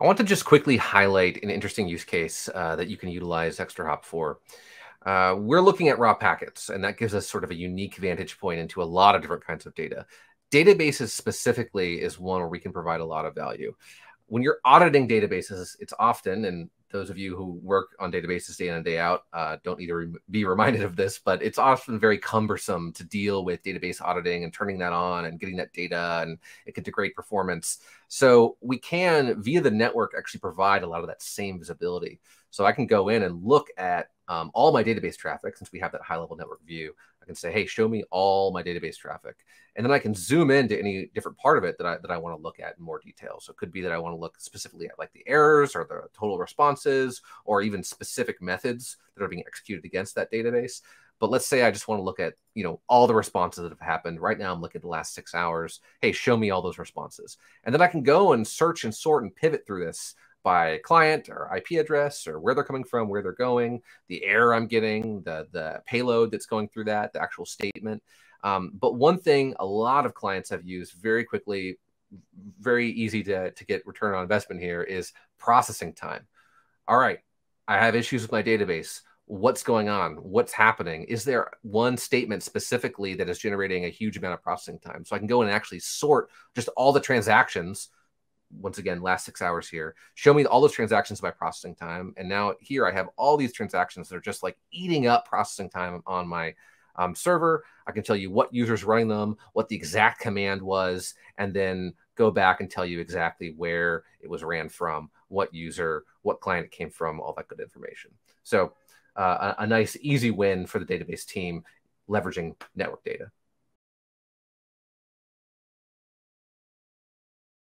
I want to just quickly highlight an interesting use case that you can utilize ExtraHop for. We're looking at raw packets, and that gives us sort of a unique vantage point into a lot of different kinds of data. Databases specifically is one where we can provide a lot of value. When you're auditing databases, it's often, and those of you who work on databases day in and day out don't need to be reminded of this, but it's often very cumbersome to deal with database auditing and turning that on and getting that data, and it can degrade performance. So we can, via the network, actually provide a lot of that same visibility. So I can go in and look at all my database traffic, since we have that high-level network view. I can say, hey, show me all my database traffic. And then I can zoom into any different part of it that I want to look at in more detail. So it could be that I want to look specifically at like the errors or the total responses, or even specific methods that are being executed against that database. But let's say I just want to look at, all the responses that have happened. Right now, I'm looking at the last 6 hours. Hey, show me all those responses. And then I can go and search and sort and pivot through this by client or IP address or where they're coming from, where they're going, the error I'm getting, the payload that's going through that, the actual statement. But one thing a lot of clients have used very quickly, very easy to get return on investment here, is processing time. All right, I have issues with my database. What's going on? What's happening? Is there one statement specifically that is generating a huge amount of processing time? So I can go in and actually sort just all the transactions. Once again, last 6 hours here, show me all those transactions by processing time. And now here I have all these transactions that are just like eating up processing time on my server. I can tell you what user's running them, what the exact command was, and then go back and tell you exactly where it was ran from, what user, what client it came from, all that good information. So a nice, easy win for the database team leveraging network data.